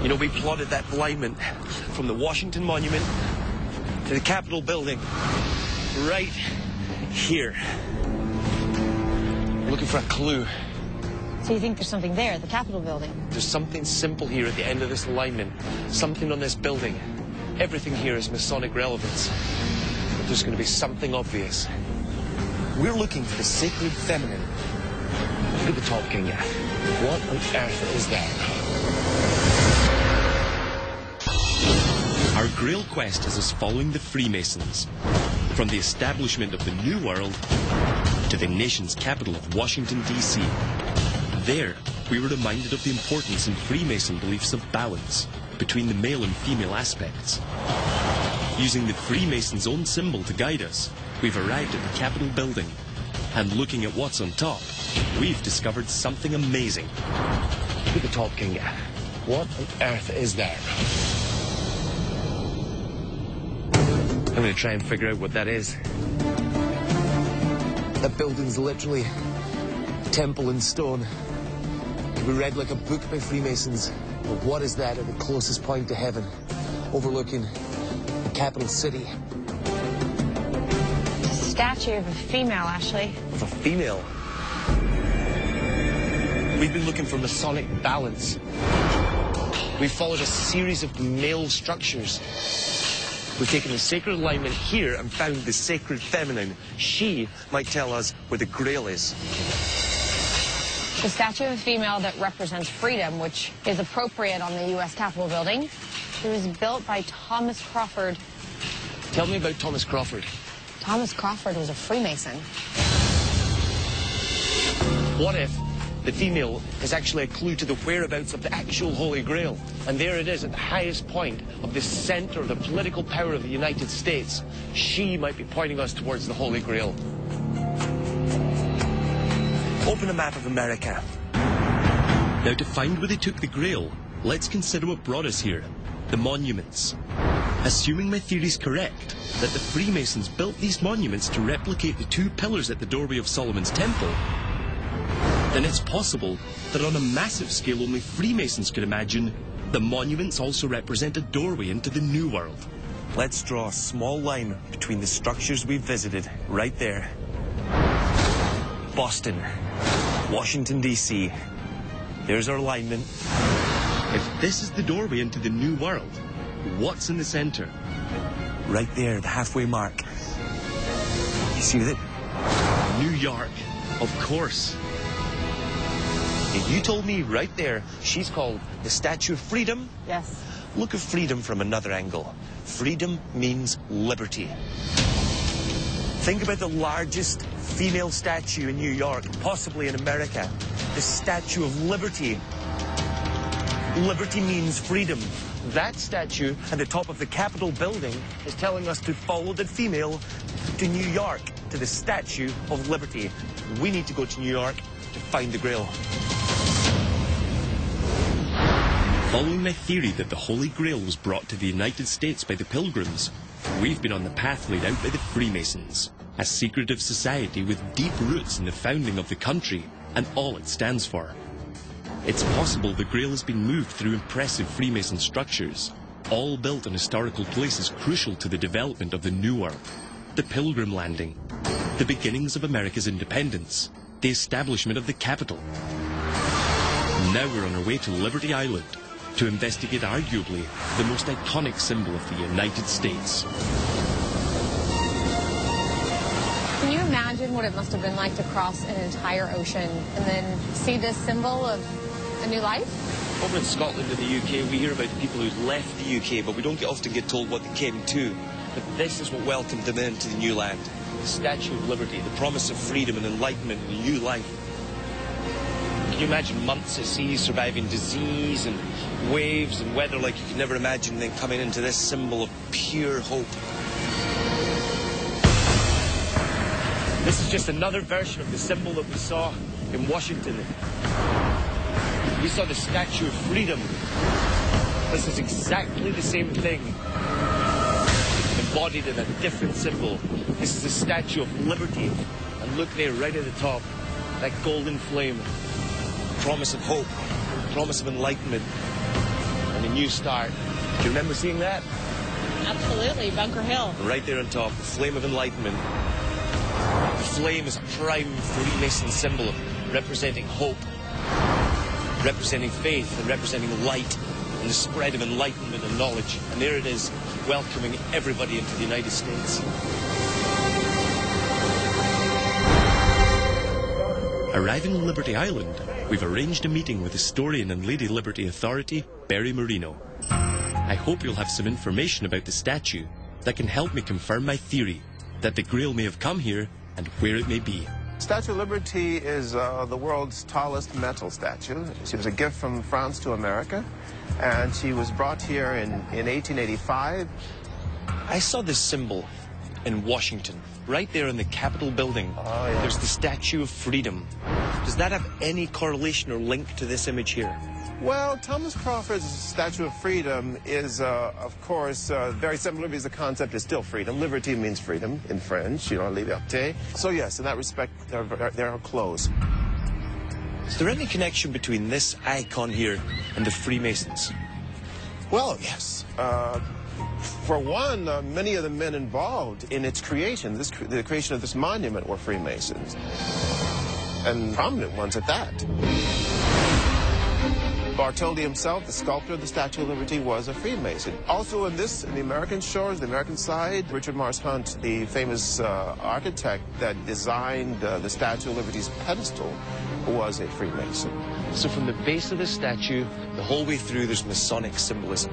You know, we plotted that alignment from the Washington Monument to the Capitol building right here. We're looking for a clue. So you think there's something there at the Capitol building? There's something simple here at the end of this alignment. Something on this building. Everything here is Masonic relevance. But there's going to be something obvious. We're looking for the sacred feminine. Look at the top, Kinga. What on earth is that? Our Grail quest is us following the Freemasons, from the establishment of the New World to the nation's capital of Washington, D.C. There, we were reminded of the importance in Freemason beliefs of balance between the male and female aspects. Using the Freemasons' own symbol to guide us, we've arrived at the Capitol building, and looking at what's on top, we've discovered something amazing. Look at the top, Kinga. What on earth is that? I'm going to try and figure out what that is. That building's literally a temple in stone. It could be read like a book by Freemasons. But what is that at the closest point to heaven, overlooking the capital city? It's a statue of a female, Ashley. Of a female? We've been looking for Masonic balance. We've followed a series of male structures. We've taken the sacred alignment here and found the sacred feminine. She might tell us where the Grail is. The statue of a female that represents freedom, which is appropriate on the U.S. Capitol building. It was built by Thomas Crawford. Tell me about Thomas Crawford. Thomas Crawford was a Freemason. What if the female is actually a clue to the whereabouts of the actual Holy Grail? And there it is at the highest point of the center of the political power of the United States. She might be pointing us towards the Holy Grail. Open a map of America. Now, to find where they took the Grail, let's consider what brought us here, the monuments. Assuming my theory's correct, that the Freemasons built these monuments to replicate the two pillars at the doorway of Solomon's Temple, then it's possible that on a massive scale only Freemasons could imagine, the monuments also represent a doorway into the New World. Let's draw a small line between the structures we've visited, right there. Boston, Washington, D.C. There's our alignment. If this is the doorway into the New World, what's in the center? Right there, the halfway mark. You see it? New York, of course. If you told me right there she's called the Statue of Freedom. Yes. Look at freedom from another angle. Freedom means liberty. Think about the largest female statue in New York, possibly in America. The Statue of Liberty. Liberty means freedom. That statue at the top of the Capitol building is telling us to follow the female to New York, to the Statue of Liberty. We need to go to New York to find the Grail. Following my theory that the Holy Grail was brought to the United States by the Pilgrims, we've been on the path laid out by the Freemasons, a secretive society with deep roots in the founding of the country and all it stands for. It's possible the Grail has been moved through impressive Freemason structures, all built on historical places crucial to the development of the New World. The Pilgrim Landing, the beginnings of America's independence, the establishment of the capital. Now we're on our way to Liberty Island to investigate arguably the most iconic symbol of the United States. Can you imagine what it must have been like to cross an entire ocean and then see this symbol of a new life? Over in Scotland and the UK, we hear about the people who left the UK, but we don't often get told what they came to. But this is what welcomed them into the new land. The Statue of Liberty, the promise of freedom and enlightenment and a new life. Can you imagine months at sea, surviving disease and waves and weather like you could never imagine, then coming into this symbol of pure hope? This is just another version of the symbol that we saw in Washington. We saw the Statue of Freedom. This is exactly the same thing, embodied in a different symbol. This is the Statue of Liberty. And look there, right at the top, that golden flame. Promise of hope, promise of enlightenment, and a new start. Do you remember seeing that? Absolutely, Bunker Hill. Right there on top, the flame of enlightenment. The flame is a prime Freemason symbol representing hope, representing faith, and representing light, and the spread of enlightenment and knowledge. And there it is, welcoming everybody into the United States. Arriving on Liberty Island, we've arranged a meeting with historian and Lady Liberty Authority, Barry Marino. I hope you'll have some information about the statue that can help me confirm my theory that the Grail may have come here and where it may be. Statue of Liberty is the world's tallest metal statue. She was a gift from France to America, and she was brought here in 1885. I saw this symbol in Washington, right there in the Capitol building. There's the Statue of Freedom. Does that have any correlation or link to this image here? Well, Thomas Crawford's Statue of Freedom is, of course, very similar because the concept is still freedom. Liberty means freedom in French, you know, liberté. So yes, in that respect, they're close. Is there any connection between this icon here and the Freemasons? Well, yes. For one, many of the men involved in its creation, the creation of this monument, were Freemasons, and prominent ones at that. Bartholdi himself, the sculptor of the Statue of Liberty, was a Freemason. Also in the American shores, the American side, Richard Morris Hunt, the famous architect that designed the Statue of Liberty's pedestal, was a Freemason. So from the base of the statue, the whole way through, there's Masonic symbolism.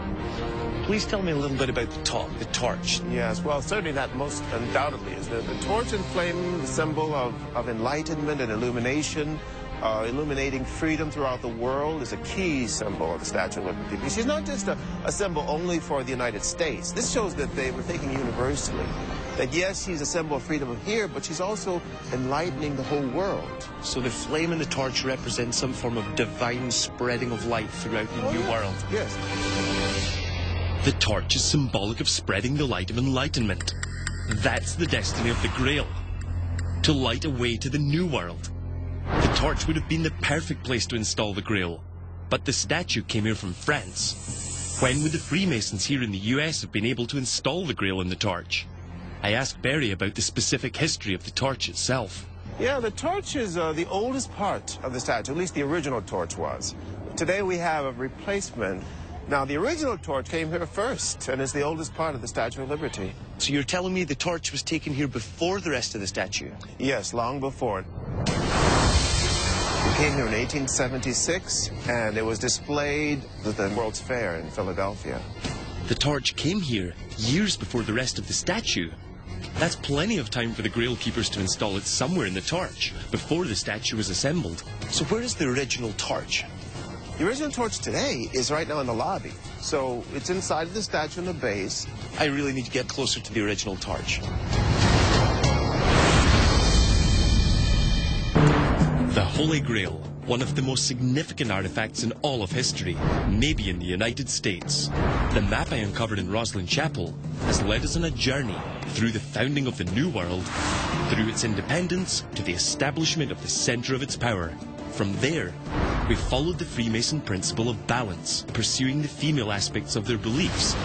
Please tell me a little bit about the top, the torch. Yes, well, certainly that most undoubtedly is the torch and flame, the symbol of enlightenment and illumination. Illuminating freedom throughout the world is a key symbol of the Statue of Liberty. Because she's not just a symbol only for the United States. This shows that they were thinking universally. That yes, she's a symbol of freedom here, but she's also enlightening the whole world. So the flame and the torch represent some form of divine spreading of light throughout the new world. Yes. The torch is symbolic of spreading the light of enlightenment. That's the destiny of the Grail. To light a way to the new world. The torch would have been the perfect place to install the Grail, but the statue came here from France. When would the Freemasons here in the US have been able to install the Grail in the torch? I asked Barry about the specific history of the torch itself. Yeah, the torch is the oldest part of the statue, at least the original torch was. Today we have a replacement. Now, the original torch came here first, and is the oldest part of the Statue of Liberty. So you're telling me the torch was taken here before the rest of the statue? Yes, long before. It came here in 1876, and it was displayed at the World's Fair in Philadelphia. The torch came here years before the rest of the statue. That's plenty of time for the Grail keepers to install it somewhere in the torch, before the statue was assembled. So where is the original torch? The original torch today is right now in the lobby. So it's inside of the statue in the base. I really need to get closer to the original torch. The Holy Grail, one of the most significant artifacts in all of history, maybe in the United States. The map I uncovered in Roslyn Chapel has led us on a journey through the founding of the New World, through its independence to the establishment of the center of its power. From there, we followed the Freemason principle of balance, pursuing the female aspects of their beliefs,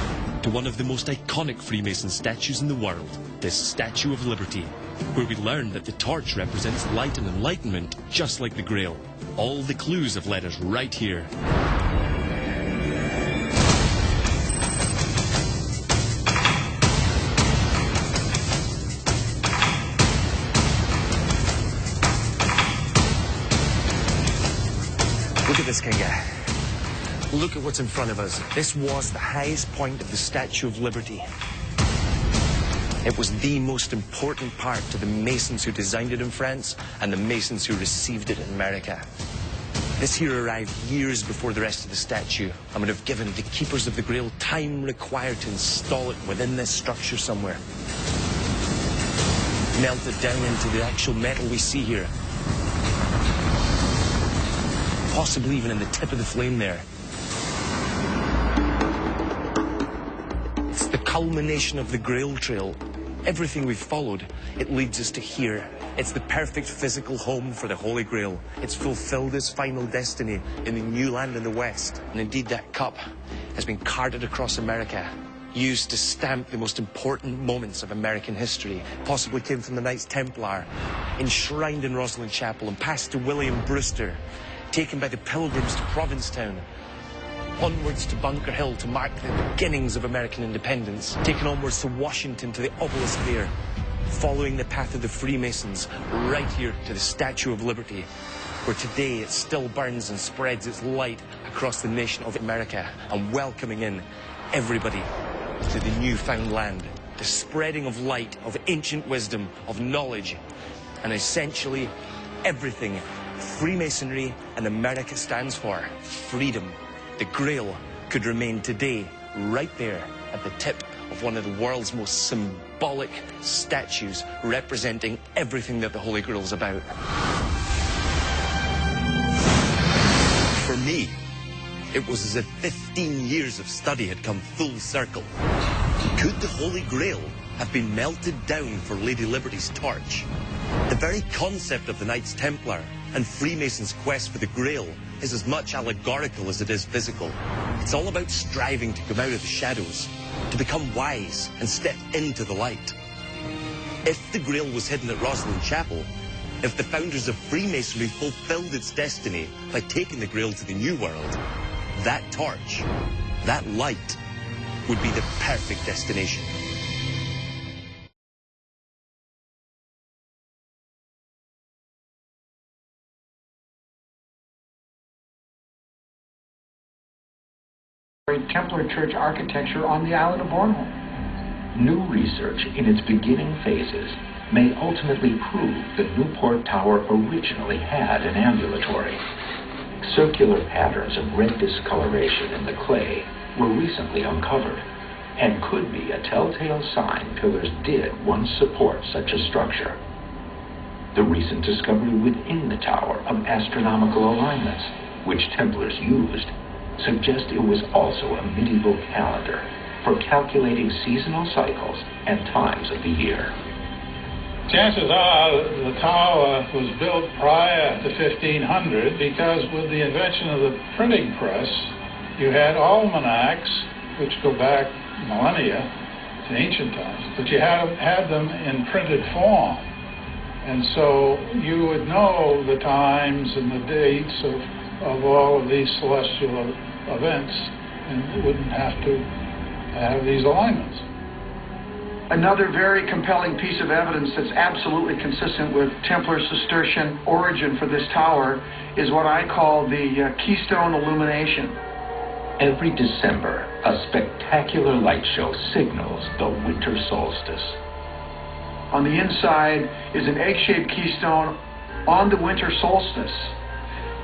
to one of the most iconic Freemason statues in the world, the Statue of Liberty, where we learned that the torch represents light and enlightenment, just like the Grail. All the clues have led us right here. Look at this, Kinga. Look at what's in front of us. This was the highest point of the Statue of Liberty. It was the most important part to the Masons who designed it in France and the Masons who received it in America. This here arrived years before the rest of the statue and would have given the keepers of the Grail time required to install it within this structure somewhere. Melted down into the actual metal we see here. Possibly even in the tip of the flame there. It's the culmination of the Grail Trail. Everything we've followed, it leads us to here. It's the perfect physical home for the Holy Grail. It's fulfilled its final destiny in the new land in the West. And indeed, that cup has been carted across America, used to stamp the most important moments of American history. Possibly came from the Knights Templar, enshrined in Roslyn Chapel and passed to William Brewster, taken by the Pilgrims to Provincetown, onwards to Bunker Hill to mark the beginnings of American independence, taken onwards to Washington to the obelisk there, following the path of the Freemasons right here to the Statue of Liberty, where today it still burns and spreads its light across the nation of America and welcoming in everybody to the newfound land, the spreading of light, of ancient wisdom, of knowledge, and essentially everything Freemasonry and America stands for, freedom. The Grail could remain today right there at the tip of one of the world's most symbolic statues representing everything that the Holy Grail is about. For me, It was as if 15 years of study had come full circle. Could the Holy Grail have been melted down for Lady Liberty's torch? The very concept of the Knights Templar and Freemasons' quest for the Grail is as much allegorical as it is physical. It's all about striving to come out of the shadows, to become wise and step into the light. If the Grail was hidden at Rosslyn Chapel, if the founders of Freemasonry fulfilled its destiny by taking the Grail to the New World, that torch, that light, would be the perfect destination. Templar church architecture on the island of Bornholm. New research in its beginning phases may ultimately prove that Newport Tower originally had an ambulatory. Circular patterns of red discoloration in the clay were recently uncovered and could be a telltale sign pillars did once support such a structure. The recent discovery within the tower of astronomical alignments, which Templars used, suggest it was also a medieval calendar for calculating seasonal cycles and times of the year. Chances are the tower was built prior to 1500 because with the invention of the printing press, you had almanacs, which go back millennia to ancient times, but you had them in printed form. And so you would know the times and the dates of all of these celestial events and wouldn't have to have these alignments. Another very compelling piece of evidence that's absolutely consistent with Templar Cistercian origin for this tower is what I call the keystone illumination. Every December, a spectacular light show signals the winter solstice. On the inside is an egg-shaped keystone on the winter solstice.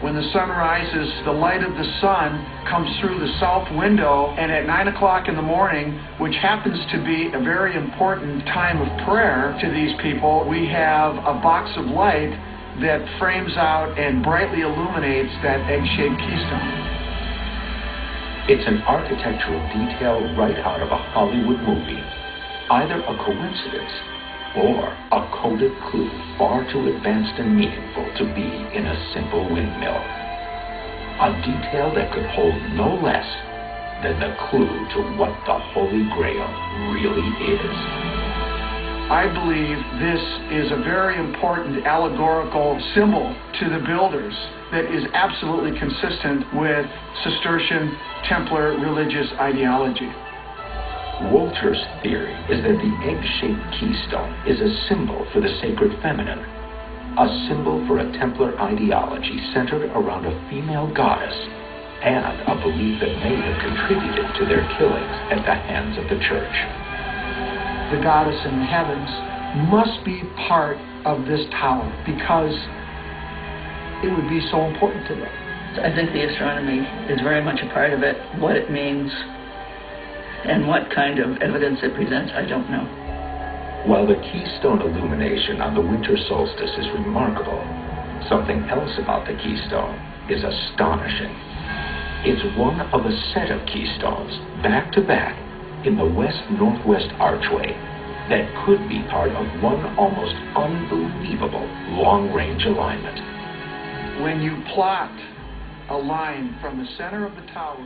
When the sun rises, the light of the sun comes through the south window, and at 9 o'clock in the morning, which happens to be a very important time of prayer to these people, we have a box of light that frames out and brightly illuminates that egg-shaped keystone. It's an architectural detail right out of a Hollywood movie, either a coincidence or a coded clue far too advanced and meaningful to be in a simple windmill. A detail that could hold no less than the clue to what the Holy Grail really is. I believe this is a very important allegorical symbol to the builders that is absolutely consistent with Cistercian Templar religious ideology. Wolter's theory is that the egg-shaped keystone is a symbol for the sacred feminine, a symbol for a Templar ideology centered around a female goddess, and a belief that may have contributed to their killings at the hands of the church. The goddess in the heavens must be part of this tower because it would be so important to them. I think the astronomy is very much a part of it. What it means and what kind of evidence it presents, I don't know. While the keystone illumination on the winter solstice is remarkable, something else about the keystone is astonishing. It's one of a set of keystones, back to back, in the west-northwest archway that could be part of one almost unbelievable long-range alignment. When you plot a line from the center of the tower